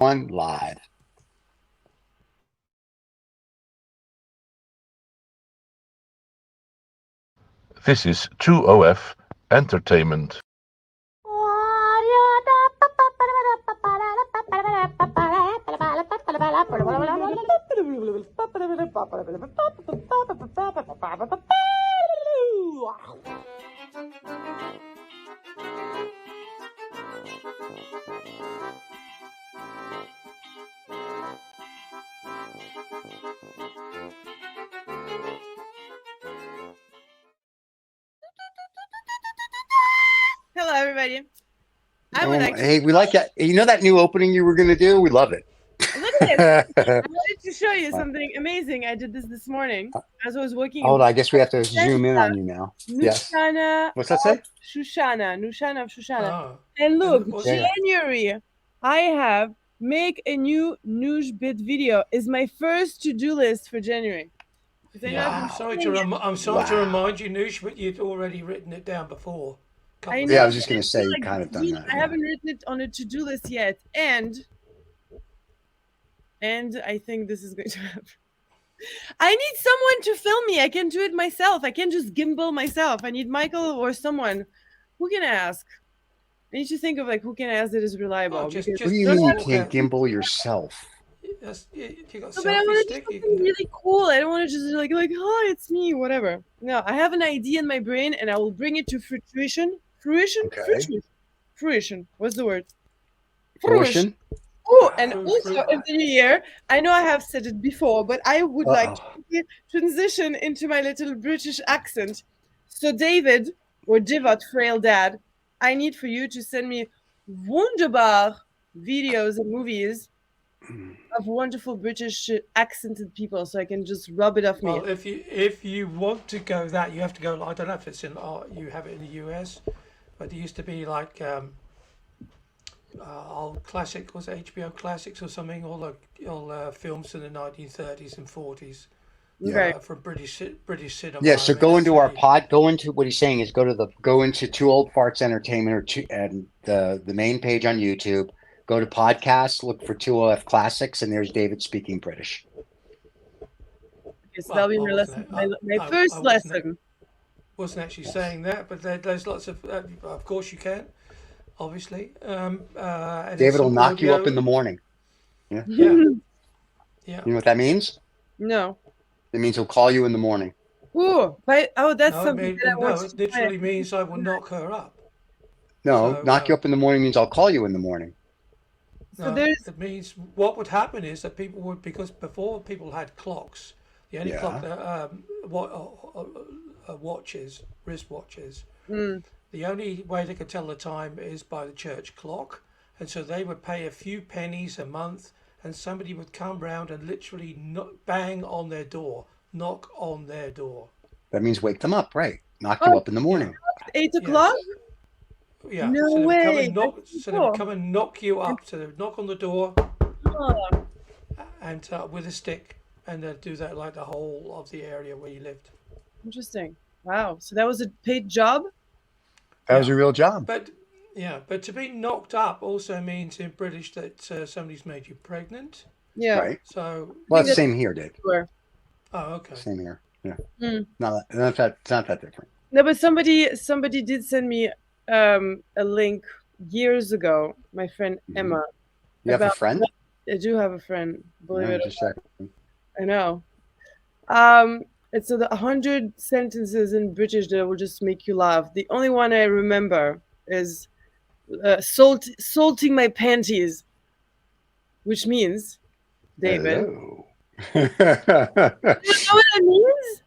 On live. This is 2OF Entertainment. Hello, everybody. I would like to, Hey, we like that. You know that new opening you were going to do? We love it. look at this. I wanted to show you something amazing. I did this morning as I was working. Hold on, I guess we have to zoom in on you now. Yes. Nushana What's that say? Nushana of Shoshana. Oh. And look, Yeah. January, I have make a new Noosh bit video is my first to-do list for January. 'Cause I know I've I'm been sorry saying to remind you, Noosh, but you'd already written it down before. I know, Yeah, I was just going to but say you like, kind of done that. I haven't written it on a to-do list yet, and I think this is going to happen. I need someone to film me. I can't do it myself. I can't just gimbal myself. I need Michael or someone. Who can I ask? I need to think of like who can I ask that is reliable. Oh, What do you mean you can't gimbal yourself? You got No, but I selfie want to do stick. something really cool. I don't want to just like hi, it's me, whatever. No, I have an idea in my brain, and I will bring it to fruition. Okay. Fruition. What's the word? Fruition? Oh, and also in the new year, I know I have said it before, but I would like to transition into my little British accent. So, David, or Divot, frail dad, I need for you to send me wunderbar videos and movies of wonderful British accented people, so I can just rub it off me. Well, if you want to go that, you have to go. I don't know if it's in. You have it in the US, but it used to be like old classic, was it HBO classics or something? All the films in the 1930s and 40s. Okay. From British cinema. Yeah, so go into our go into what he's saying is go into Two Old Farts Entertainment and the main page on YouTube. Go to podcasts, look for 2OF Classics, and there's David speaking British. Okay, so that'll be my lesson. My first lesson. Wasn't actually saying that, but there's lots of. Of course, you can. Obviously, David will knock you up in the morning. Yeah. Yeah. You know what that means? No. It means he'll call you in the morning. Ooh, that's something that I want it literally means I will knock her up. No, So, knock you up in the morning means I'll call you in the morning. So it means what would happen is that people would, because before people had clocks, the only clock that watches, wristwatches. The only way they could tell the time is by the church clock, and so they would pay a few pennies a month, and somebody would come round and literally bang on their door, knock on their door. That means wake them up, right? Knock you up in the morning. 8 o'clock? Yeah. No so way. They would come and knock you up. So they would knock on the door and with a stick, and they'd do that like the whole of the area where you lived. Interesting. Wow. So that was a paid job? That was a real job. But to be knocked up also means in British that somebody's made you pregnant. Yeah. Right. So well, it's the same here, Dave. Sure. Oh, okay. Same here. Yeah. Not that different. No, but somebody did send me a link years ago. My friend Emma. You have a friend? I do have a friend. Believe it or not. I know. It's the 100 sentences in British that will just make you laugh. The only one I remember is salting my panties, which means, David. Hello. You know what it means?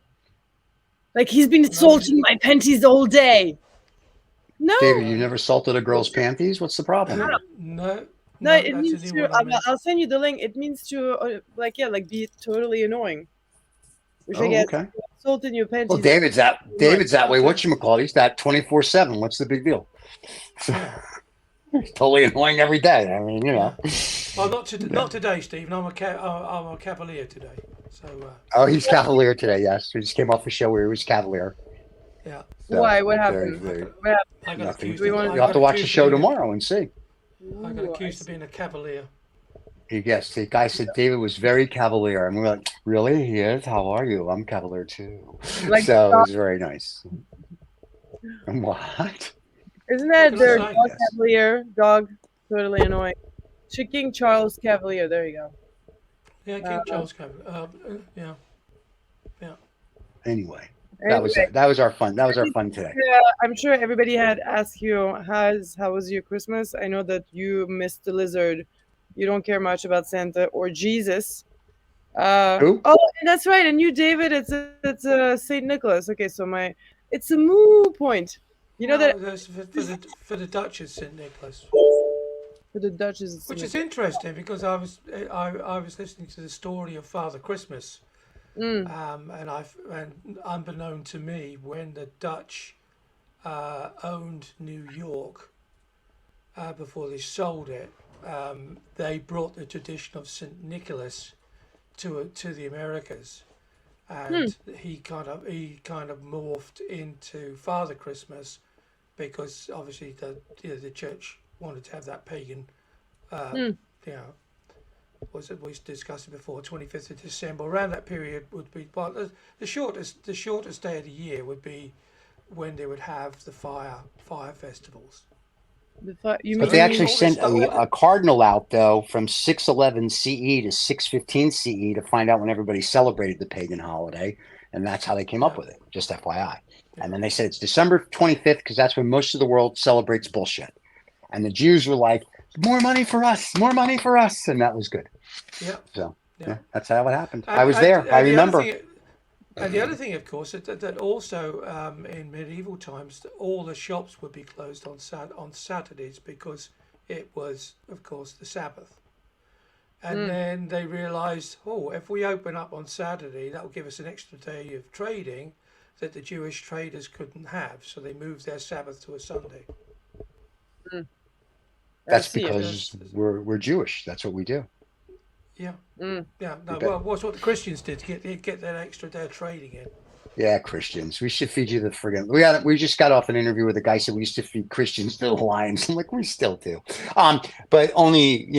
Like he's been salting my panties all day. No. David, you never salted a girl's panties? What's the problem? No. No, it means to. I'll send you the link. It means to be totally annoying. Which I guess salt in your panties. Well, David's that way. Whatchamacallit? He's that 24/7. What's the big deal? Totally annoying every day. I mean, you know. Well, not today, Stephen. I'm a cavalier today. So. He's cavalier today. Yes, we just came off a show where he was cavalier. Yeah. So, why? What happened? What happened? You'll have to watch the show tomorrow and see. I got accused of being a cavalier. Yes, the guy said David was very cavalier, and we were like, "Really? He is? How are you? I'm cavalier too." Like, So it was very nice. What? isn't What that can I their say? dog Yes. Cavalier? Dog, totally annoying. King Charles Cavalier. There you go. Yeah, King Charles came. Yeah, yeah. Anyway, Anyway, that was our fun. That was our fun today. I'm sure everybody had asked you how was your Christmas. I know that you missed the lizard. You don't care much about Santa or Jesus. Who? Oh, and that's right. And you, David, it's Saint Nicholas. Okay, so it's a moo point. You know that No, that's for the Dutch is St Nicholas, for the Dutch is Saint which is Nicholas. interesting because I was listening to the story of Father Christmas, Mm. and unbeknown to me, when the Dutch owned New York before they sold it, they brought the tradition of St Nicholas to the Americas, and he kind of morphed into Father Christmas because obviously the church wanted to have that pagan, you know, was it we discussed it before, 25th of December around that period would be, well, the shortest day of the year would be when they would have the fire You But mean they you actually mean sent a cardinal out though from 611 CE to 615 CE to find out when everybody celebrated the pagan holiday, and that's how they came up with it. Just FYI. And then they said it's December 25th because that's when most of the world celebrates bullshit. And the Jews were like, more money for us, and that was good. Yeah. So Yeah. yeah, that's how it happened. And, I was there. I remember. The other thing, of course, that also in medieval times, all the shops would be closed on Saturdays because it was, of course, the Sabbath. And then they realised, oh, if we open up on Saturday, that will give us an extra day of trading that the Jewish traders couldn't have. So they moved their Sabbath to a Sunday. That's because we're Jewish. That's what we do. Yeah. Yeah. No, well, what's what the Christians did to get that extra day of trading in. Yeah, Christians. We should feed you the friggin'. We just got off an interview with a guy said we used to feed Christians to the lions. I'm like, we still do. But only,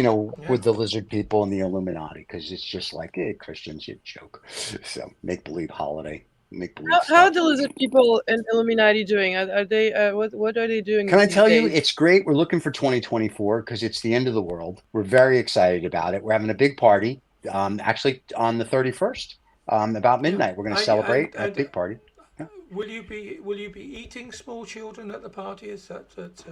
with the lizard people and the Illuminati, because it's just like, hey, Christians, you joke. So make believe holiday. Make believe. How are the lizard people and Illuminati doing? Are they what are they doing? Can I these tell you, days? it's great. We're looking for 2024 because it's the end of the world. We're very excited about it. We're having a big party, actually on the 31st, about midnight. We're going to celebrate a big party. Yeah. Will you be eating small children at the party? Is that?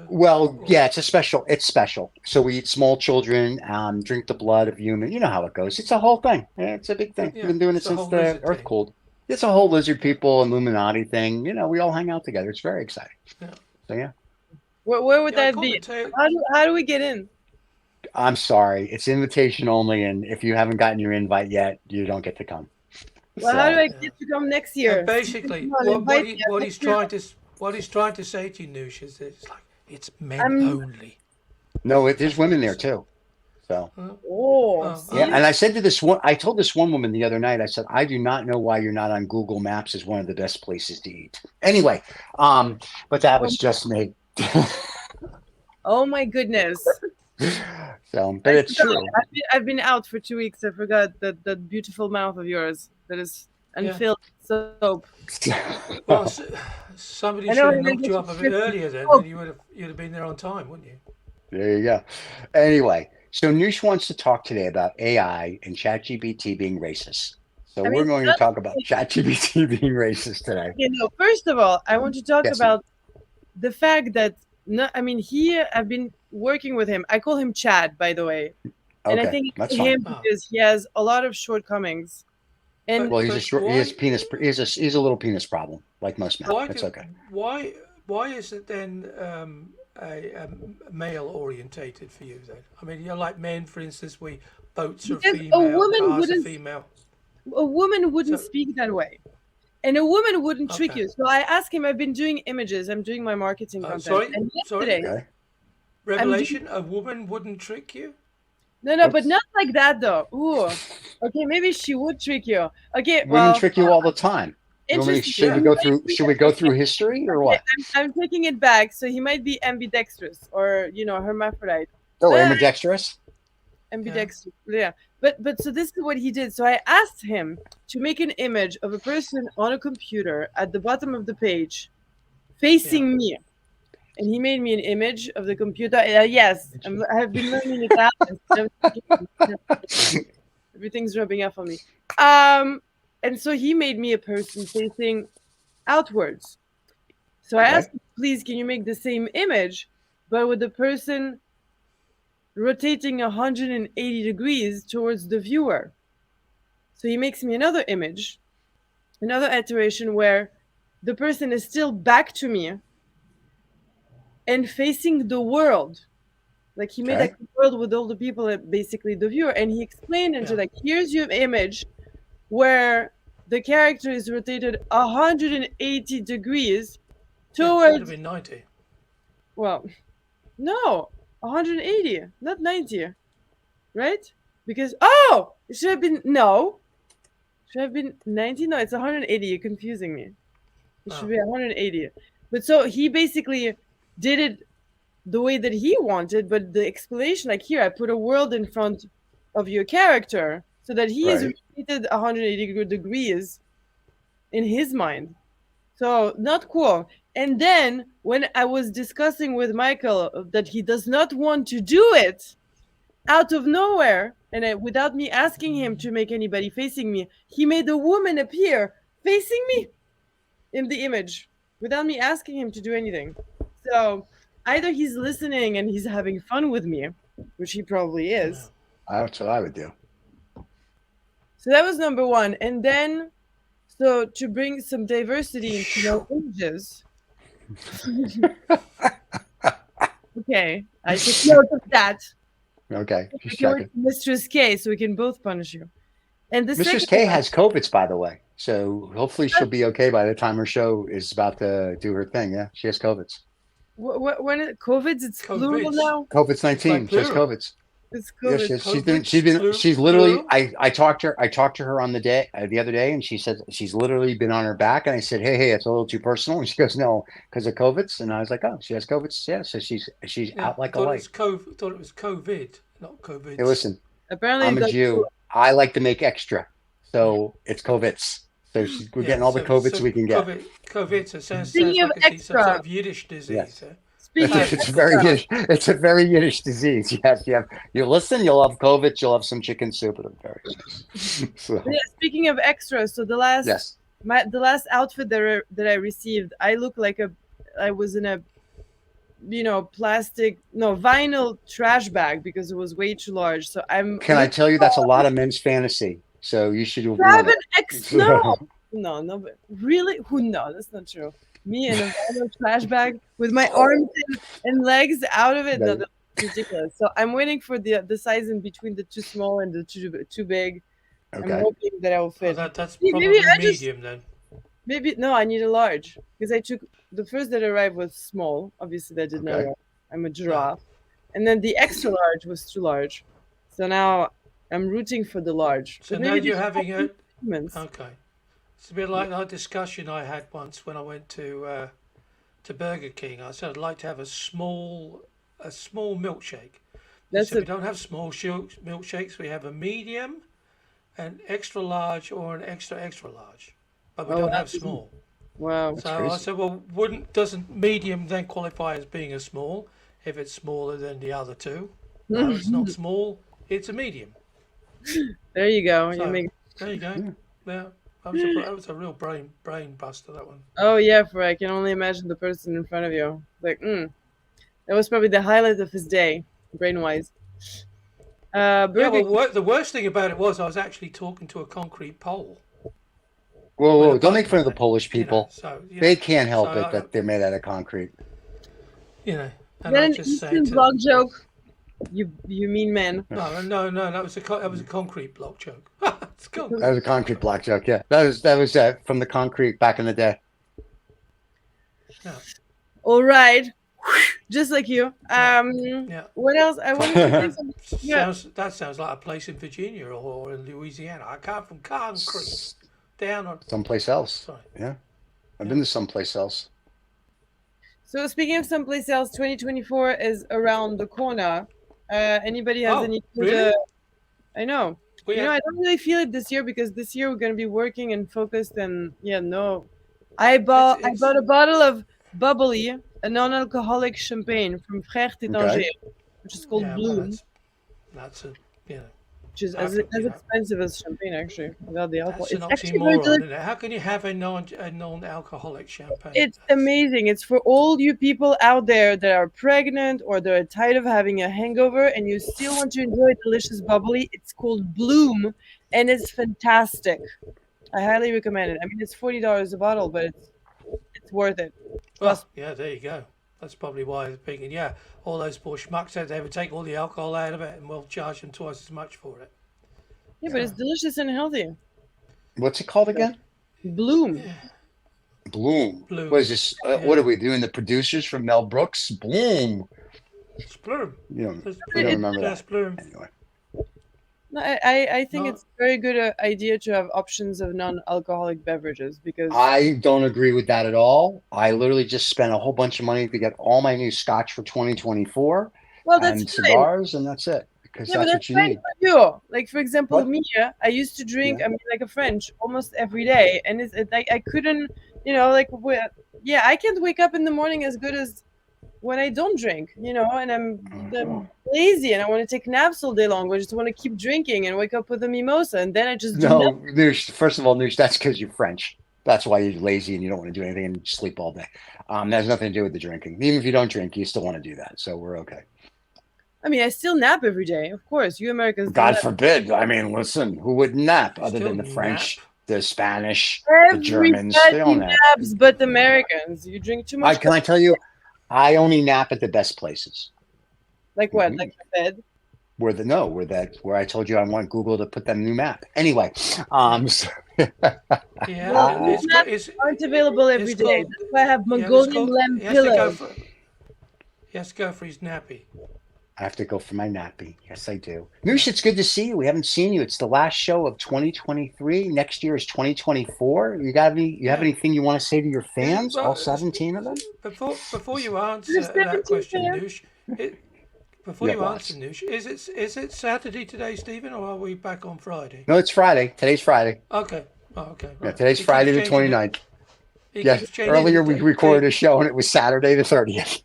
Well, yeah, it's special. It's special. So we eat small children, drink the blood of human. You know how it goes. It's a whole thing. Yeah, it's a big thing. Yeah, We've been doing it it's a since whole the lizard Earth thing. cooled. It's a whole lizard people Illuminati thing. We all hang out together. It's very exciting. Yeah. So yeah. Where would Yeah, that be? commentate. How do we get in? I'm sorry. It's invitation only, and if you haven't gotten your invite yet, you don't get to come. Well, how do I get to come next year? And basically, Come on, invite me. what he's trying to say to you, Noosh, is that it's like it's men only. No, there's women there too. So yeah, and I said to this one, I told this one woman the other night, I said, I do not know why you're not on Google Maps as one of the best places to eat. Anyway, but that was just me. Oh my goodness. So, but it's true. I've been out for 2 weeks. I forgot that beautiful mouth of yours that is unfilled soap. Well, somebody should have knocked you up a bit earlier then, and you'd have been there on time, wouldn't you? There you go. Anyway, so Noosh wants to talk today about AI and ChatGPT being racist. So we're going to talk about ChatGPT being racist today. First of all, I want to talk about the fact that I've been working with him. I call him Chad, by the way, and I think it's him because he has a lot of shortcomings. And well, he's a little penis problem, like most men. It's okay. Why is it then a male orientated for you then? I mean, you're like men, for instance, boats are female, cars are female. A woman wouldn't speak that way. And a woman wouldn't trick you. So I asked him, I've been doing images. I'm doing my marketing content. Sorry? Revelation, a woman wouldn't trick you? No, but not like that though. Ooh. Okay, maybe she would trick you. Okay, women trick you all the time. Should we go through history or what? I'm taking it back. So he might be ambidextrous or hermaphrodite. Oh, ambidextrous? ambidextrous. Yeah. But so this is what he did. So I asked him to make an image of a person on a computer at the bottom of the page facing me. And he made me an image of the computer. Yes, I have been learning Italian. Everything's rubbing off on me. And so he made me a person facing outwards. So I asked him, please, can you make the same image, but with the person rotating 180 degrees towards the viewer? So he makes me another image, another iteration where the person is still back to me and facing the world. Like he made like the world with all the people, basically the viewer, and he explained into like, here's your image where the character is rotated 180 degrees towards. It would have been 90. Well, no, 180, not 90, right? Because it should have been should have been 90. No, it's 180. You're confusing me. It should be 180. But so he basically did it the way that he wanted, but the explanation, like here, I put a world in front of your character so that he is rotated 180 degrees in his mind. So not cool. And then when I was discussing with Michael that he does not want to do it, out of nowhere, and without me asking him to make anybody facing me, he made a woman appear facing me in the image without me asking him to do anything. So either he's listening and he's having fun with me, which he probably is. That's what I would do. So that was number one. And then, so to bring some diversity into our images. Okay, I took note of that. Okay, just checking. Mistress K, so we can both punish you. And the Mistress K has COVIDs, by the way, so hopefully she'll be okay by the time her show is about to do her thing. Yeah, she has COVIDs. When COVIDs? It's plural now. COVID's 19. She has COVIDs. It's COVID. Yeah, she's literally. I talked to her on the other day, and she said she's literally been on her back. And I said, hey, it's a little too personal. And she goes, no, because of COVIDs. And I was like, oh, she has COVIDs. Yeah, so she's out like a light. Thought it was COVID, not COVID. Hey, listen. Apparently, I'm a Jew. I like to make extra, so it's COVIDs. So we're getting all the COVIDs we can get. COVID. It sounds like it's some sort of Yiddish disease. Yes. It's a very Yiddish disease. Yes, you listen, you'll have COVID, you'll have some chicken soup. It'll be very nice. So. Yeah, speaking of extras, so the last outfit that I received, I look like I was in a vinyl trash bag because it was way too large. So Can I tell you that's a lot of men's fantasy? So you should have an No, but really, no, that's not true. Me in a vinyl trash bag with my arms and legs out of it. No, that's ridiculous. So I'm waiting for the size in between the too small and the too big. Okay. I'm hoping that I will fit. That's probably medium then. Maybe no, I need a large because I took the first that arrived was small. Obviously, that did not work. I'm a giraffe, and then the extra large was too large. So now I'm rooting for the large. So now you're having okay. It's a bit like that discussion I had once when I went to Burger King. I said I'd like to have a small milkshake. We don't have small milkshakes. We have a medium, an extra large, or an extra large, but we don't have small. Wow. So I said, well, doesn't medium then qualify as being a small if it's smaller than the other two? No, it's not small. It's a medium. There you go. So, there you go. Yeah. That was a real brain buster, that one. Oh yeah, I can only imagine the person in front of you. Like, that was probably the highlight of his day, brain-wise. The worst thing about it was I was actually talking to a concrete pole. Whoa! Don't make fun of the Polish people. They can't help it that they're made out of concrete. And I just saying. Blog joke. You mean man? No. That was a concrete block joke. That was a concrete block joke. Yeah, that was from the concrete back in the day. Yeah. All right, just like you. What else? I want to that sounds like a place in Virginia or in Louisiana. I come from concrete down on someplace else. Sorry. Yeah, I've been to someplace else. So speaking of someplace else, 2024 is around the corner. Anybody has any good? Really? I know. We I don't really feel it this year because this year we're going to be working and focused. And no, I bought a bottle of bubbly, a non-alcoholic champagne from Frères Tétanger, which is called Bloom. That's a which is as expensive as champagne, actually, without the alcohol. That's an It's actually very oxymoron, delicious. isn't it? How can you have a non-alcoholic champagne? It's amazing. It's for all you people out there that are pregnant or that are tired of having a hangover and you still want to enjoy delicious bubbly. It's called Bloom, and it's fantastic. I highly recommend it. I mean, it's $40 a bottle, but it's worth it. Well, yeah, there you go. That's probably why they're thinking, all those poor schmucks said they would take all the alcohol out of it and we'll charge them twice as much for it. Yeah, but it's delicious and healthy. What's it called again? Bloom. Yeah. Bloom. What is this? What are we doing? The producers from Mel Brooks? Bloom. It's Bloom. You don't remember that. Bloom. Anyway. No, I think it's a very good idea to have options of non-alcoholic beverages because I don't agree with that at all. I literally just spent a whole bunch of money to get all my new scotch for 2024 and cigars, and that's it. Because that's what you need. For you. Like, for example, me, I used to drink, like a French almost every day. And it's like I couldn't, I can't wake up in the morning as good as when I don't drink, and I'm lazy and I want to take naps all day long. I just want to keep drinking and wake up with a mimosa. And then I just do nothing. Noosh, first of all, Noosh, that's because you're French. That's why you're lazy and you don't want to do anything and sleep all day. That has nothing to do with the drinking. Even if you don't drink, you still want to do that. So we're okay. I mean, I still nap every day. Of course, you Americans. God forbid. I mean, listen, who would nap other than the French, the Spanish, the Germans? They all nap. Naps, but the Americans. You drink too much. Can I tell you, I only nap at the best places. Like what? Like your bed? Where I told you I want Google to put that new map. Anyway, naps aren't available every day. That's why I have Mongolian lamb pillows. He has to go for his nappy. I have to go for my nappy. Yes, I do. Noosh, it's good to see you. We haven't seen you. It's the last show of 2023. Next year is 2024. You have anything you want to say to your fans? All 17 of them? Before you answer that question, Noosh, is it Saturday today, Stephen, or are we back on Friday? No, it's Friday. Today's Friday. Okay. Oh, okay. Right. Yeah, today's Friday the 29th. Yes, earlier we recorded a show and it was Saturday the 30th.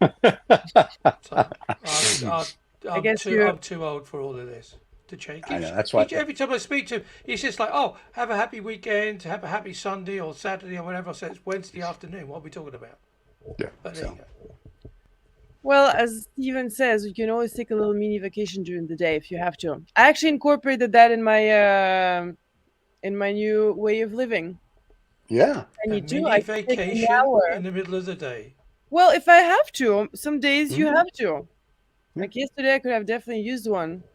I'm too old for all of this to change. I know, that's why. Every time I speak to him, he's just like, "Oh, have a happy weekend, have a happy Sunday or Saturday or whatever." I said it's Wednesday afternoon. What are we talking about? Yeah. But there you go. Well, as Steven says, you can always take a little mini vacation during the day if you have to. I actually incorporated that in my new way of living. Yeah. And you do. I vacation in the middle of the day. Well, if I have to, some days you have to. Like yesterday, I could have definitely used one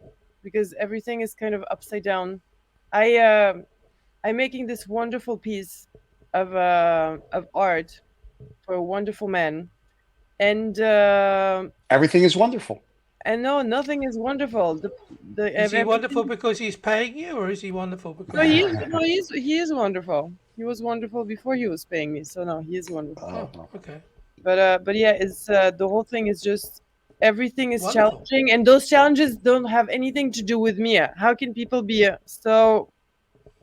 because everything is kind of upside down. I'm making this wonderful piece of art for a wonderful man, and everything is wonderful. And no, nothing is wonderful. Is he wonderful because he's paying you, or is he wonderful because? He is wonderful. He was wonderful before he was paying me, so no, he is wonderful. Oh, okay. But yeah, it's the whole thing is just everything is challenging, and those challenges don't have anything to do with me. How can people be so?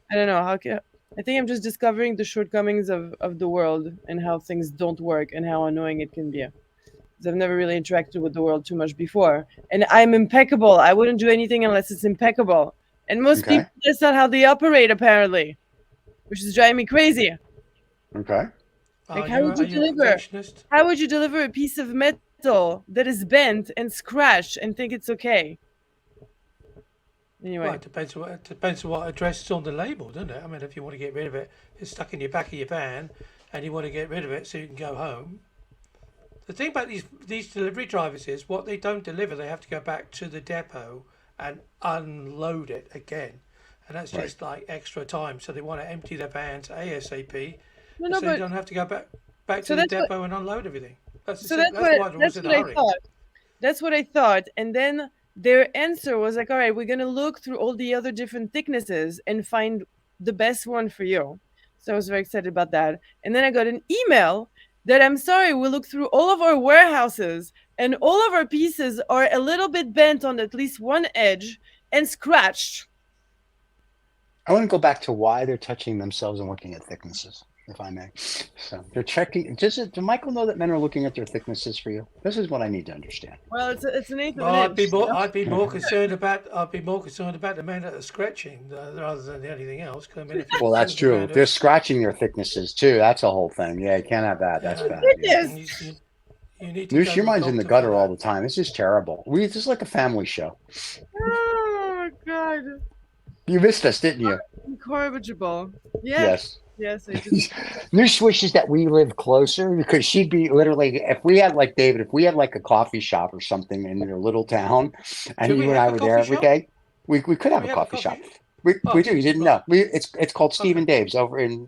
I don't know. I think I'm just discovering the shortcomings of the world and how things don't work and how annoying it can be. I've never really interacted with the world too much before, and I'm impeccable. I wouldn't do anything unless it's impeccable, and most people, that's not how they operate, apparently, which is driving me crazy. Okay. Like, how would you deliver? How would you deliver a piece of metal that is bent and scratched and think it's okay? Anyway, well, it depends on what address is on the label, doesn't it? I mean, if you want to get rid of it, it's stuck in your back of your van, and you want to get rid of it so you can go home. The thing about these delivery drivers is what they don't deliver, they have to go back to the depot and unload it again, and that's just like extra time. So they want to empty their vans ASAP, so they don't have to go back to the depot and unload everything. That's what I thought, and then their answer was like, "All right, we're gonna look through all the other different thicknesses and find the best one for you." So I was very excited about that, and then I got an email that I'm sorry, we look through all of our warehouses and all of our pieces are a little bit bent on at least one edge and scratched. I want to go back to why they're touching themselves and looking at thicknesses, if I may. So they're checking. Does Michael know that men are looking at their thicknesses for you? This is what I need to understand. Well, it's an eighth of Well, an inch. I'd be more concerned about the men that are scratching rather than anything else. 'Cause I mean, if you're Well, that's walking true. around They're scratching their thicknesses too. That's a whole thing. Yeah, you can't have that. That's bad. Yeah. You need to Noosh, go your to the mind's in the doctor for gutter all that. the time. This is terrible. This is like a family show. Oh my god. You missed us, didn't you? Incorrigible. Yes. Yes, I did. Noosh wishes that we live closer because she'd be literally, if we had like David, if we had like a coffee shop or something in your little town and Do we you and I have a were there coffee every shop? day, we could have we a have a coffee shop. coffee- We Oh, do. You didn't right. know. It's called Steve and Dave's over in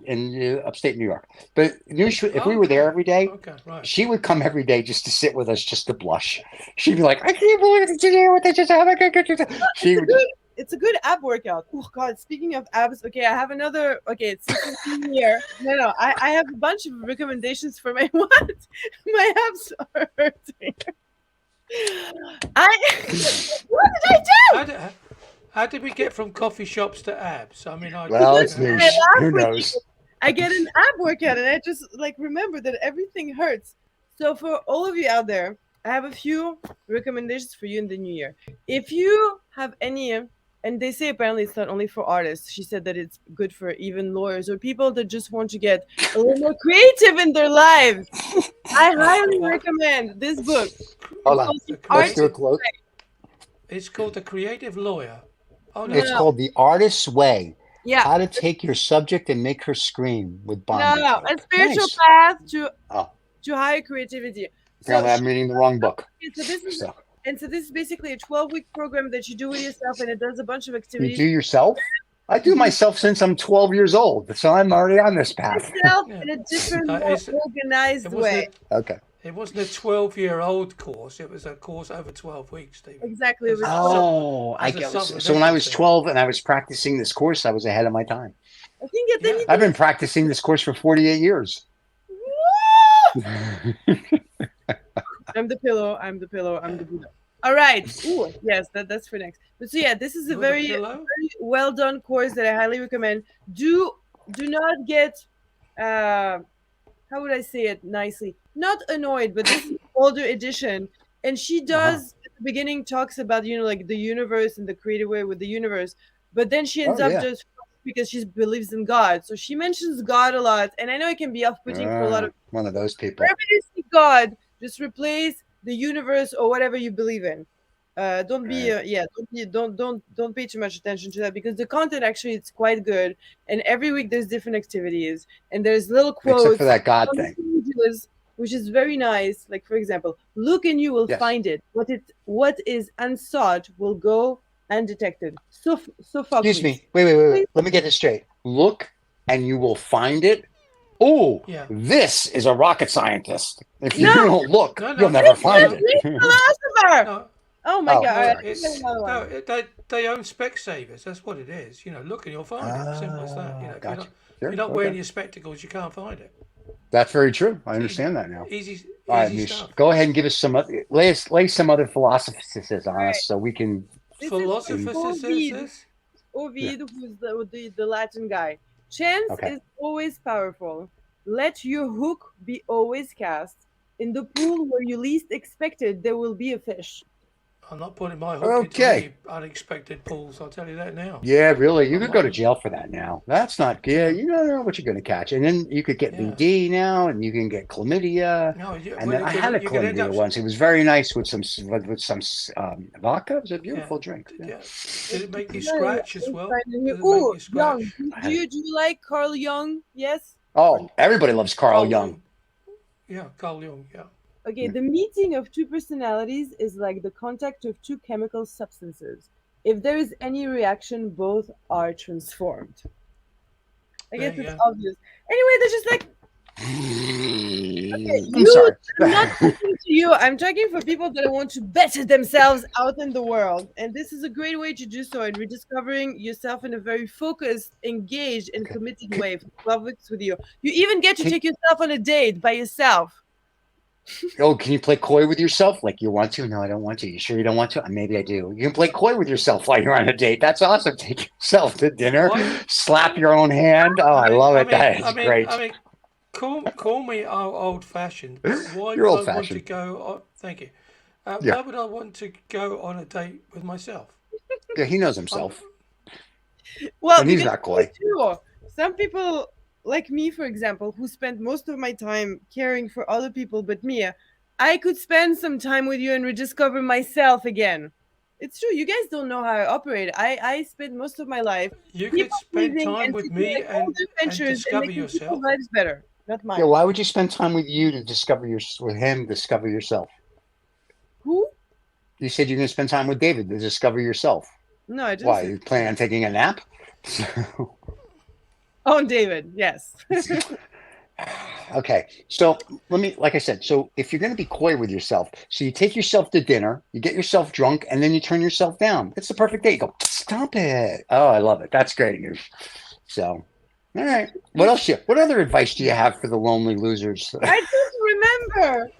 upstate New York. But Noosh, if we were there every day, Okay, right. she would come every day just to sit with us, just to blush. She'd be like, "I can't believe it's here. What they just have." She would. It's a good ab workout. Oh God! Speaking of abs, okay, I have another. Okay, it's here. No, I have a bunch of recommendations for my what? My abs are hurting. What did I do? How did we get from coffee shops to abs? I mean, Well, it's Noosh. Who knows? I get an ab workout, and I just like remember that everything hurts. So for all of you out there, I have a few recommendations for you in the new year. If you have any, and they say apparently it's not only for artists. She said that it's good for even lawyers or people that just want to get a little more creative in their lives. I highly recommend this book. Hold on. Let's do a quote. It's called The Creative Lawyer. Oh, no. It's called The Artist's Way. Yeah. How to take your subject and make her scream with No, bondage. a spiritual Nice. path to higher creativity. Apparently, I'm reading the wrong book. So this is basically a 12-week program that you do with yourself, and it does a bunch of activities. You do yourself? I do myself since I'm 12 years old, so I'm already on this path. In a different, more organized way. Okay. It wasn't a 12-year-old course. It was a course over 12 weeks, Stephen. Exactly. Oh, I get. So when I was 12 and I was practicing this course, I was ahead of my time. I think I've been practicing this course for 48 years. I'm the pillow. All right. Ooh, yes, that's for next. But so yeah, this is a very well done course that I highly recommend. Do not get how would I say it nicely? Not annoyed, but this is an older edition. And she does at the beginning talks about, like the universe and the creative way with the universe. But then she ends up just because she believes in God. So she mentions God a lot. And I know it can be off-putting for a lot of one of those people. Wherever you see God, just replace the universe or whatever you believe in. Don't pay too much attention to that because the content actually it's quite good, and every week there's different activities and there's little quotes. Except for that God thing, which is very nice. Like for example, look and you will find it. What is unsought will go undetected. Excuse me. Wait. Let me get this straight. Look and you will find it. Oh, this is a rocket scientist. If you don't look, you'll never find it. Philosopher. Oh my God! They own Specsavers. That's what it is. Look and you'll find it. Simple as that. Gotcha. If you're not wearing your spectacles, you can't find it. That's very true. I understand that now. Easy stuff. Go ahead and give us some other, lay some other philosophies on us so we can. Ovid, who's the Latin guy. Chance is always powerful. Let your hook be always cast. In the pool where you least expect it, there will be a fish. I'm not putting my hook into any unexpected pools. I'll tell you that now. Yeah, really. You could go to jail for that now. That's not good. You don't know what you're going to catch. And then you could get VD now, and you can get chlamydia. Then I had a chlamydia once. It was very nice with some vodka. It was a beautiful drink. Yeah. Did it make you scratch as well? Ooh, Young. Do you like Carl Jung? Yes? Oh, everybody loves Carl Jung. Yeah, Carl Jung, yeah. Okay, the meeting of two personalities is like the contact of two chemical substances. If there is any reaction, both are transformed. I guess it's obvious. Anyway, they're just like I'm sorry. I'm not talking to you. I'm talking for people that want to better themselves out in the world. And this is a great way to do so, and rediscovering yourself in a very focused, engaged, and committed way. Love works with you. You even get to take yourself on a date by yourself. Oh, can you play coy with yourself? Like you want to? No, I don't want to. You sure you don't want to? Maybe I do. You can play coy with yourself while you're on a date. That's awesome. Take yourself to dinner, slap your own hand. Oh, I love it. That is great. Call me old-fashioned, but why You're would I want to old-fashioned. go? Thank you. Yeah. Why would I want to go on a date with myself? Yeah, he knows himself. Well, And he's not coy. Too. Some people, like me, for example, who spend most of my time caring for other people but me, I could spend some time with you and rediscover myself again. It's true. You guys don't know how I operate. I spend most of my life. You could spend time with me and discover yourself. Lives better, not mine. Yeah, why would you spend time with you to discover with him, discover yourself? Who? You said you're going to spend time with David to discover yourself. No, I didn't. Why? You plan on taking a nap? Oh, David, yes. Okay, so like I said, so if you're going to be coy with yourself, so you take yourself to dinner, you get yourself drunk, and then you turn yourself down. It's the perfect date. You go, stop it. Oh, I love it. That's great news. So, all right. What else? What other advice do you have for the lonely losers? I don't remember.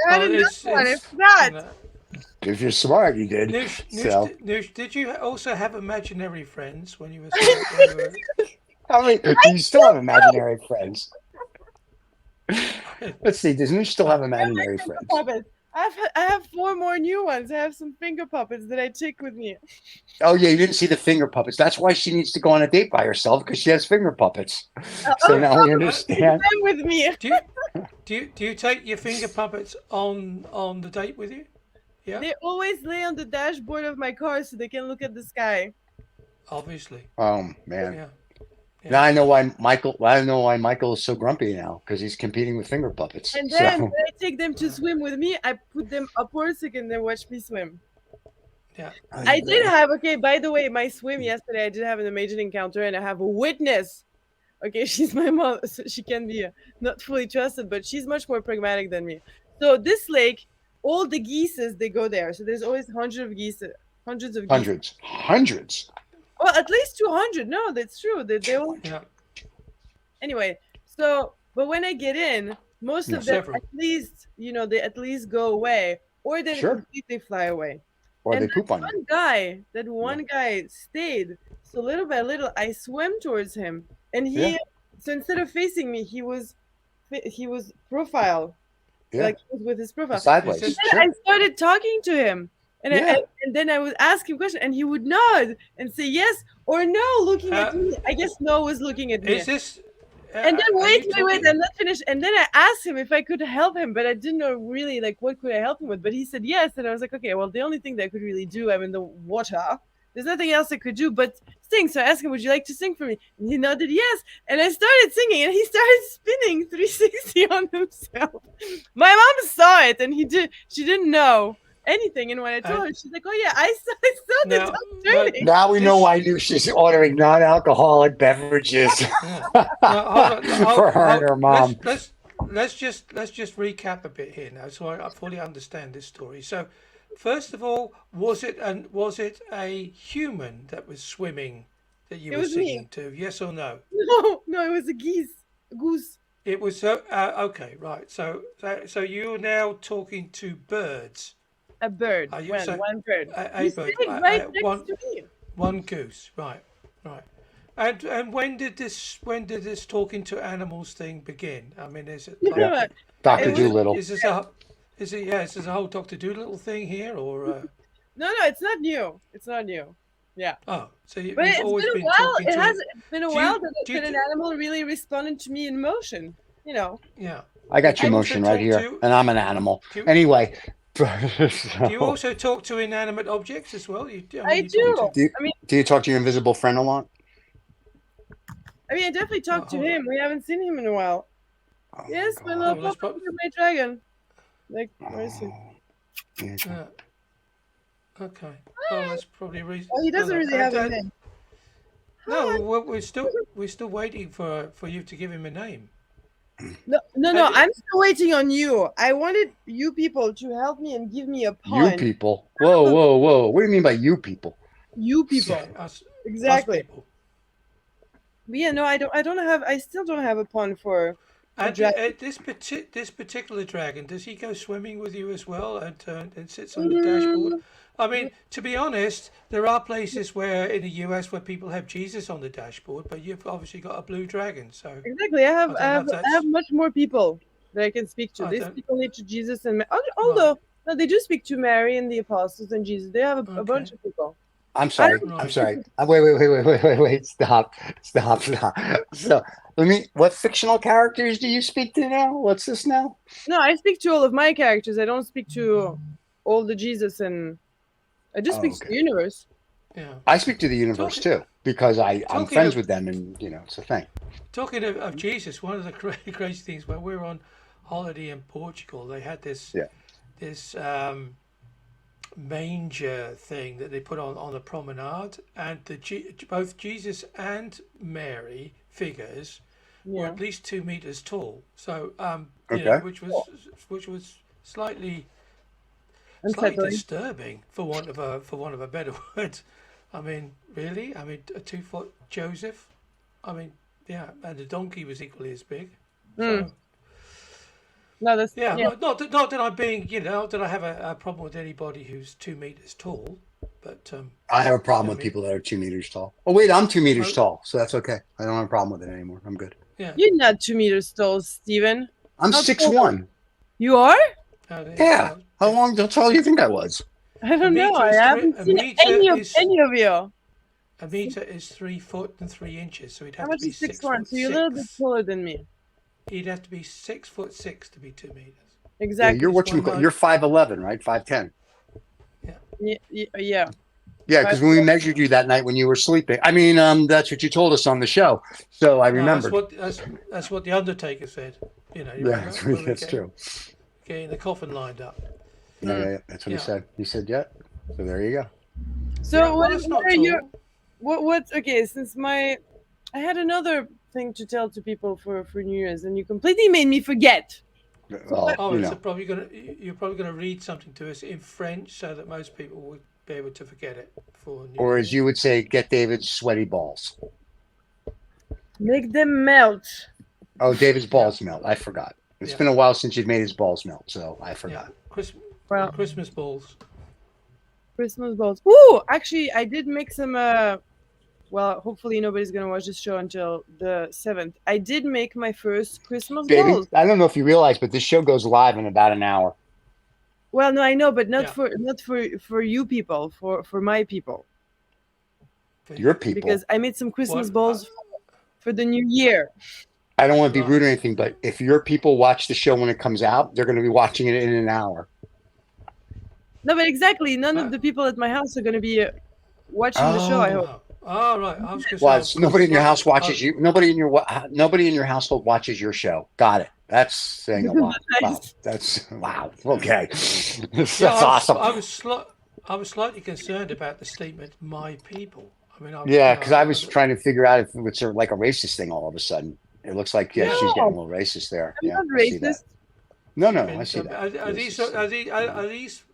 I forgot. If you're smart, you did. Noosh, did you also have imaginary friends when you were? How many? Do you still have imaginary friends? Let's see. Does Noosh still have imaginary friends? Puppets. I have 4 more new ones. I have some finger puppets that I take with me. Oh yeah, you didn't see the finger puppets. That's why she needs to go on a date by herself, because she has finger puppets. So now we understand. With me. Do you take your finger puppets on the date with you? Yeah. They always lay on the dashboard of my car so they can look at the sky. Obviously. Oh man. Yeah. Now I know why Michael is so grumpy now, because he's competing with finger puppets. And then when I take them to swim with me, I put them upwards so they can watch me swim. Yeah. I did have, by the way, my swim yesterday, I did have an amazing encounter, and I have a witness. Okay, she's my mom, so she can be not fully trusted, but she's much more pragmatic than me. So this lake, all the geese, they go there. So there's always hundreds of geese. Hundreds. Well, at least 200. No, that's true. They all. Yeah. Anyway, so but when I get in, most of them at least, they at least go away, or they completely fly away. Or they poop on you. That one guy stayed. So little by little, I swam towards him, and so instead of facing me, he was profile. Yeah. Like he was with his profile. Sideways. I started talking to him. And, and then I would ask him questions, and he would nod and say yes or no, looking at me. I guess no was looking at me. Is this? And then wait, I'm not finished. And then I asked him if I could help him, but I didn't know really what could I help him with. But he said yes, and I was like, okay, well, the only thing that I could really do, I'm in the water. There's nothing else I could do but sing. So I asked him, would you like to sing for me? And he nodded yes. And I started singing, and he started spinning 360 on himself. My mom saw it, and she didn't know anything, and when I told her, she's like, "Oh yeah, I saw the dog turning." Now we know why she's ordering non-alcoholic beverages for her and her mom. Let's just recap a bit here now, so I fully understand this story. So, first of all, was it a human that was swimming that you were singing to? Yes or no? No, it was a goose. It was okay, right? So you're now talking to birds. A bird. One bird. A bird. One goose. Right. And when did this talking to animals thing begin? I mean, is it like, Dr. Doolittle? Is this a whole Dr. Doolittle thing here, or? No, it's not new. It's not new. Yeah. Oh, so you've always been talking to. It's been a while that an animal really responded to me in motion. Yeah. I got your motion right here, and I'm an animal. Anyway. Do you also talk to inanimate objects as well? I do. Do you talk to your invisible friend a lot? I mean, I definitely talk to him. We haven't seen him in a while. Yes, my little puppy, my dragon. Like, where is he? Yeah. Okay. Well, that's probably reason. Oh, he doesn't really have a name. No, we're still waiting for you to give him a name. No. I'm still waiting on you. I wanted you people to help me and give me a pun. You people. Whoa. What do you mean by you people? You people. Okay, us Exactly. people. But yeah, no, I still don't have a pun for And dragon. this particular dragon, does he go swimming with you as well and sits on the dashboard? I mean, to be honest, there are places where in the US where people have Jesus on the dashboard, but you've obviously got a blue dragon, so Exactly. I I don't know if I that's have much more people that I can speak to. I They don't speak only to Jesus and right. although no, they do speak to Mary and the apostles and Jesus. They have a bunch Okay, of people. I'm I sorry. don't I'm right. sorry. Wait. Stop. So what fictional characters do you speak to now? What's this now? No, I speak to all of my characters. I don't speak to all the Jesus and I just Oh, speak to okay. the universe. Yeah. I speak to the universe Talking too because I'm talking friends of with them, and it's a thing. talking of Jesus, one of the crazy things when we were on holiday in Portugal, they had Yeah. this manger thing that they put on the promenade, and both Jesus and Mary figures were Yeah. at least 2 meters tall. So Okay. which was slightly Unsettling. disturbing for want of a better word. I mean, really? I mean, a 2 foot Joseph. I mean, yeah, and the donkey was equally as big. So No, that's yeah, yeah. not that I'm being, not that I have a problem with anybody who's 2 meters tall, but I have a problem I with mean, people that are 2 meters tall. Oh wait, I'm 2 meters oh, tall, so that's okay. I don't have a problem with it anymore. I'm good. yeah, You're not 2 meters tall, Steven. I'm How six tall are you? one. You are? Yeah. How long? How tall do you think I was? I a don't know. meter I is three. haven't A seen meter is any of you. a meter is 3 foot and 3 inches, so he'd How have to much be is six six one? foot So you're a little bit six. taller than me. He'd have to be 6'6" to be 2 meters. Yeah, Exactly. you're He's what you one call height. you're 5'11", right? 5'10". Yeah. Yeah. Yeah, Five. because when we measured you that night when you were sleeping, I mean, that's what you told us on the show. So I No, remembered. that's what the Undertaker said. You Yeah, remember when we were that's true. getting the coffin lined up. Yeah. That's what he Yeah. said. He said, "Yeah." So there you go. Yeah. So Well, that's what not are your tall. what? Okay, since I had another thing to tell to people for New Year's, and you completely made me forget. So what? Well, Oh, it's you're probably gonna read something to us in French so that most people would be able to forget it for New or as Year. you would say, get David's sweaty balls. Make them melt. Oh, David's Yeah. balls melt. I forgot. It's Yeah. been a while since you've made his balls melt, so I Yeah. forgot. Well, Christmas balls. Christmas balls. Ooh, actually, I did make some. Well, hopefully nobody's gonna watch this show until the 7th. I did make my first Christmas David, balls. I don't know if you realize, but this show goes live in about an hour. Well, no, I know, but Yeah. not for you people, for my people, Your people. because I made some Christmas What? balls for the new year. I don't want to be Right. rude or anything, but if your people watch the show when it comes out, they're going to be watching it in an hour. No, but exactly, none of the people at my house are gonna be watching the show. I hope. Oh, right. I was going to Well, say. nobody in your house watches you. Nobody in your household watches your show. Got it. That's saying a lot. Wow. Nice. That's wow. Okay. That's Yeah, awesome. I was slightly concerned about the statement "my people." I mean, Yeah, because I was trying to figure out if it's like a racist thing all of a sudden. It looks like Yeah. she's getting a No, little racist there. I'm Yeah, not I see that. racist. No, I see that.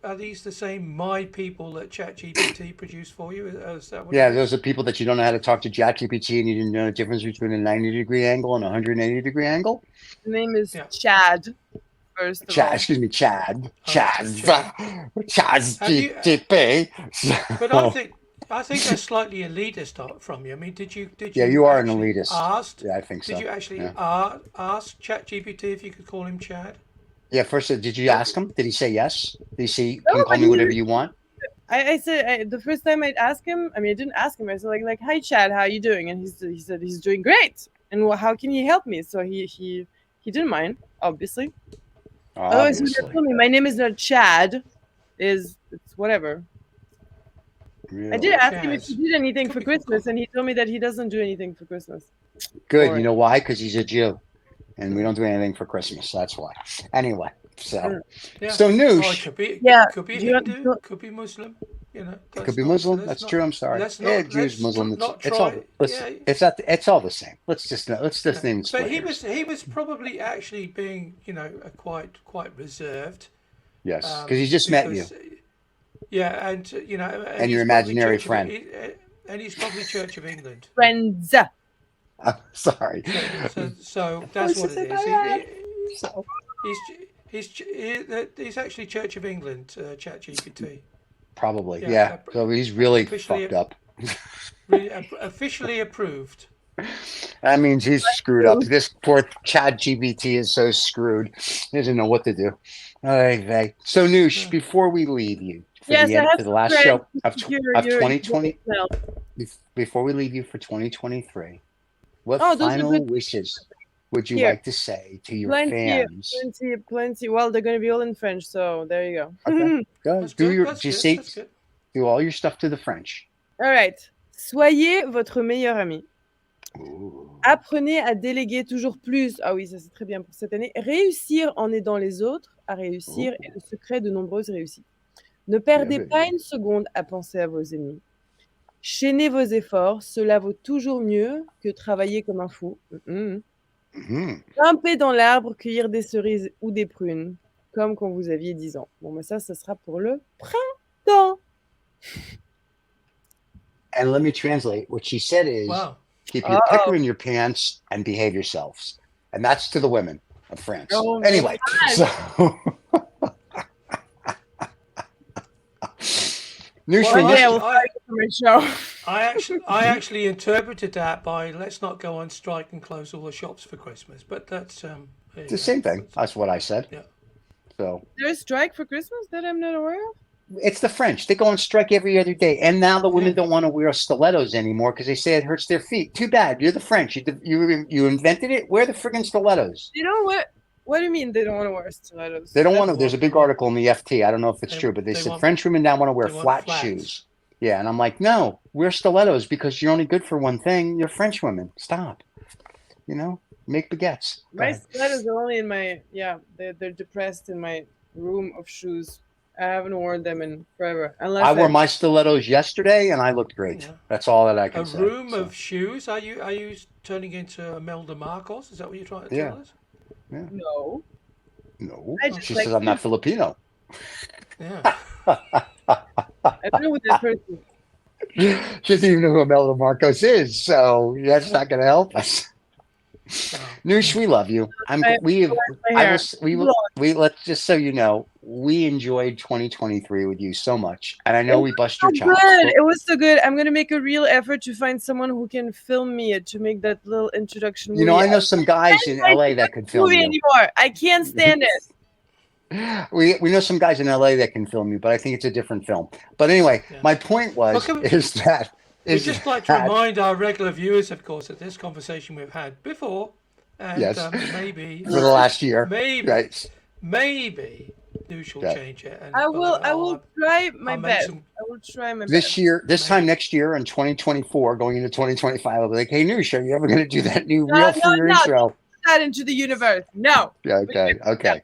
Are these the same "my people" that ChatGPT produced for you? Is that what Yeah, it is? those are people that you don't know how to talk to ChatGPT and you didn't know the difference between a 90-degree angle and a 180-degree angle. The name is Yeah. Chad. First of all. Excuse me, Chad. Oh, Chad. Chad. Have you? GTP. But I think that's slightly elitist from you. I mean, did you Yeah, you are an actually elitist. ask? Yeah, I think so. Did you actually Yeah. ask ChatGPT if you could call him Chad? Yeah, first, did you ask him? Did he say yes? Did he say, No, can call but me whatever you want? I said the first time I'd ask him. I mean, I didn't ask him. I said like, "Hi, Chad, how you doing?" And he said he's doing great. And how can he help me? So he didn't mind, obviously. Otherwise, he would have Obviously. told me my name is not Chad. It's whatever. I did Really? ask him if he Chaz. did anything Could for be Christmas, and he told me that he doesn't do anything for Christmas. Good. Boring. You know why? Because he's a Jew. And we don't do anything for Christmas. That's why. Anyway, so Yeah. so Oh, it Noosh. could be. Yeah. Could be Do you Hindu. want- Could be Muslim. It could be Muslim. That's true. I'm sorry. Jews, Muslim. It's all. It's all the same. Let's just name it. But he was probably actually being quite reserved. Yes, because he just met you. Yeah, and and your imaginary friend. And he's probably Church of England. Friends. I'm sorry. So that's what it is. He's actually Church of England, ChatGPT. Probably, yeah. So he's really fucked up. Officially approved. That means he's screwed up. This poor ChatGPT is so screwed. He doesn't know what to do. Okay. So Noosh, before we leave you for the last show of 2020, before we leave you for 2023, what final wishes would you like to say to your fans? Plenty. Well, they're going to be all in French, so there you go. Okay. Do all your stuff to the French. All right. Soyez votre meilleur ami. Apprenez à déléguer toujours plus. Ah oui, ça c'est très bien pour cette année. Réussir en aidant les autres à réussir est le secret de nombreuses réussites. Ne perdez pas une seconde à penser à vos ennemis. Chaînez vos efforts, cela vaut toujours mieux que travailler comme un fou. Grimper dans l'arbre, cueillir des cerises ou des prunes, comme quand vous aviez 10 ans. Bon, mais ça sera pour le printemps. And let me translate. What she said is, keep your pecker in your pants and behave yourselves. And that's to the women of France. Oh, anyway, so... I actually interpreted that by let's not go on strike and close all the shops for Christmas, but that's it's the same thing. That's what I said. Yeah. So there's a strike for Christmas that I'm not aware of. It's the French. They go on strike every other day, and now the women don't want to wear stilettos anymore because they say it hurts their feet. Too bad. You're the French. You invented it. Wear the friggin' stilettos. You know what? What do you mean they don't want to wear stilettos? They don't want to. There's a big article in the FT. I don't know if it's true, but they said French women now want to wear flat shoes. Yeah, and I'm like, no, wear stilettos because you're only good for one thing. You're French women. Stop. Make baguettes. My stilettos are only in my, they're depressed in my room of shoes. I haven't worn them in forever. I wore my stilettos yesterday, and I looked great. Yeah. That's all that I can say. A room of shoes? Are you turning into Imelda Marcos? Is that what you're trying to tell us? Yeah. No. She says I'm not Filipino. Yeah. I don't know who that person is. She doesn't even know who Imelda Marcos is, so that's not going to help us. Noosh, we love you. Let's just so you know, we enjoyed 2023 with you so much, and I know we bust your chops. It was so good. I'm gonna make a real effort to find someone who can film me to make that little introduction movie. I know some guys in LA that could film you. Anymore. I can't stand it. We know some guys in LA that can film you, but I think it's a different film. But anyway, my point is that. We'd just like to remind our regular viewers, of course, that this conversation we've had before, and maybe for the last year, maybe Noosh will change it. And, I will try my best. I will try my best. This time next year in 2024, going into 2025, I'll be like, hey Noosh, are you ever going to do that new reel for your intro? That into the universe. No. Yeah. Okay.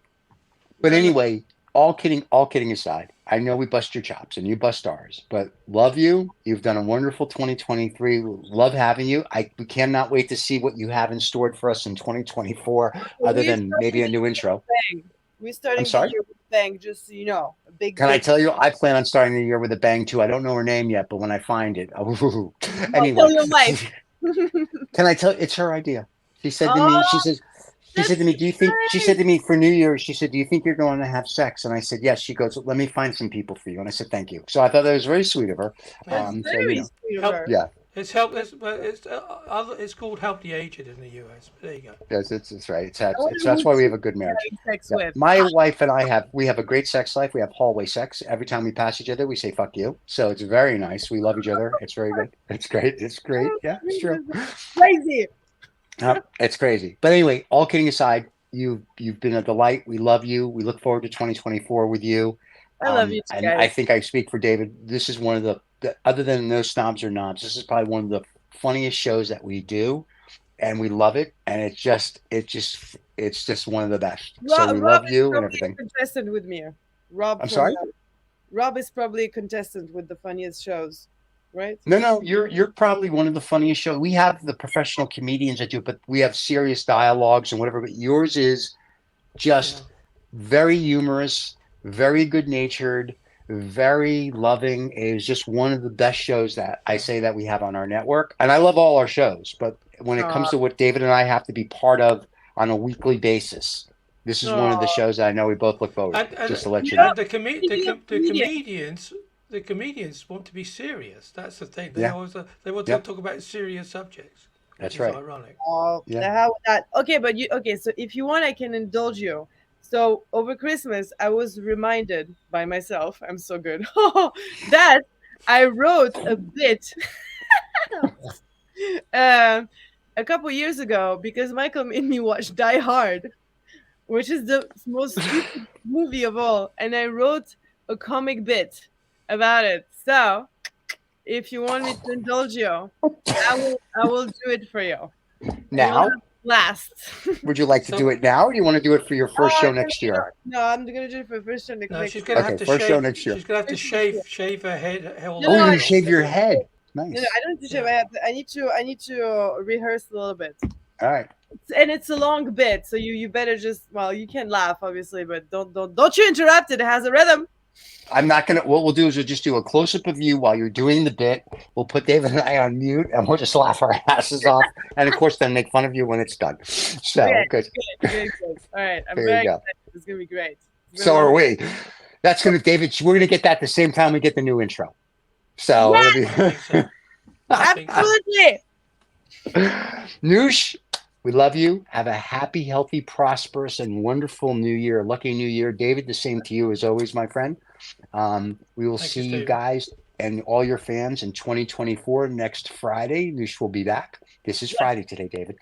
But anyway, all kidding aside. I know we bust your chops and you bust ours, but love you. You've done a wonderful 2023. Love having you. We cannot wait to see what you have in store for us in 2024, other than maybe a new intro. We're starting the year with a bang, just so you know. I tell you, I plan on starting the year with a bang too. I don't know her name yet, but when I find it, anyway. Your wife. Can I tell? It's her idea. She said to me, She said to me, she said to me for New Year's, she said, do you think you're going to have sex? And I said, yes. She goes, let me find some people for you. And I said, thank you. So I thought that was very sweet of her. Sweet of her. Yeah. It's called Help the Aged in the US. There you go. Yes, it's right. That's why we have a good marriage. My wife and I have a great sex life. We have hallway sex. Every time we pass each other, we say "fuck you." So it's very nice. We love each other. It's very good. It's great. It's great. Yeah, it's true. Crazy. It's crazy. But anyway, all kidding aside, you've been a delight. We love you. We look forward to 2024 with you. I love you too, and guys. I think I speak for David. This is one of the other than No Snobs or Knobs, this is probably one of the funniest shows that we do, and we love it. And it's just one of the best. So we love you and everything. Contested with me, Rob. I'm sorry. Rob is probably a contestant with the funniest shows, right? No, you're probably one of the funniest shows. We have the professional comedians that do it, but we have serious dialogues and whatever. But yours is just very humorous, very good natured, very loving. It is just one of the best shows that I say that we have on our network. And I love all our shows, but when it comes to what David and I have to be part of on a weekly basis, this is one of the shows that I know we both look forward to. Just to let you know. The comedians want to be serious. That's the thing. They always they want to talk about serious subjects. That's right. Ironic. Oh, okay, but so if you want, I can indulge you. So over Christmas, I was reminded by myself, I'm so good, that I wrote a bit a couple years ago because Michael made me watch Die Hard, which is the most stupid movie of all, and I wrote a comic bit about it. So if you want me to indulge you, I will do it for you. Now? Last. Would you like to do it now, or do you want to do it for your first show next year? No, I'm gonna do it for first show next year. She's gonna have to first shave. Show next year. She's gonna have to shave her head. You're gonna shave your head. Nice. No, I don't need to shave my head. I need to rehearse a little bit. All right. And it's a long bit, so you better just you can laugh obviously, but don't you interrupt it. It has a rhythm. I'm not gonna. What we'll do is we'll just do a close up of you while you're doing the bit. We'll put David and I on mute, and we'll just laugh our asses off, and of course, then make fun of you when it's done. So good. All right, I'm there very you go. excited. It's gonna be great. So are we. That's gonna, David. We're gonna get that the same time we get the new intro. So it'll be absolutely. Noosh, we love you. Have a happy, healthy, prosperous, and wonderful new year. Lucky new year. David, the same to you as always, my friend. We will see you guys and all your fans in 2024 next Friday. Noosh will be back. This is Friday today, David.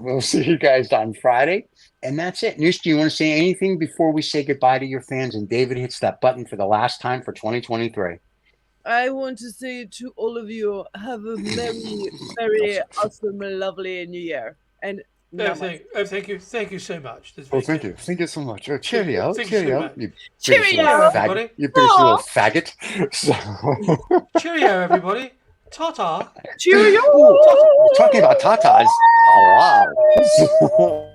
We'll see you guys on Friday. And that's it. Noosh, do you want to say anything before we say goodbye to your fans and David hits that button for the last time for 2023? I want to say to all of you, have a very, very awesome, lovely new year. And thank you so much. Thank you so much. Cheerio, Cheerio, everybody. You British little faggot. So. Cheerio, everybody. Ta-ta. Cheerio. Talking about tatas. Oh, wow.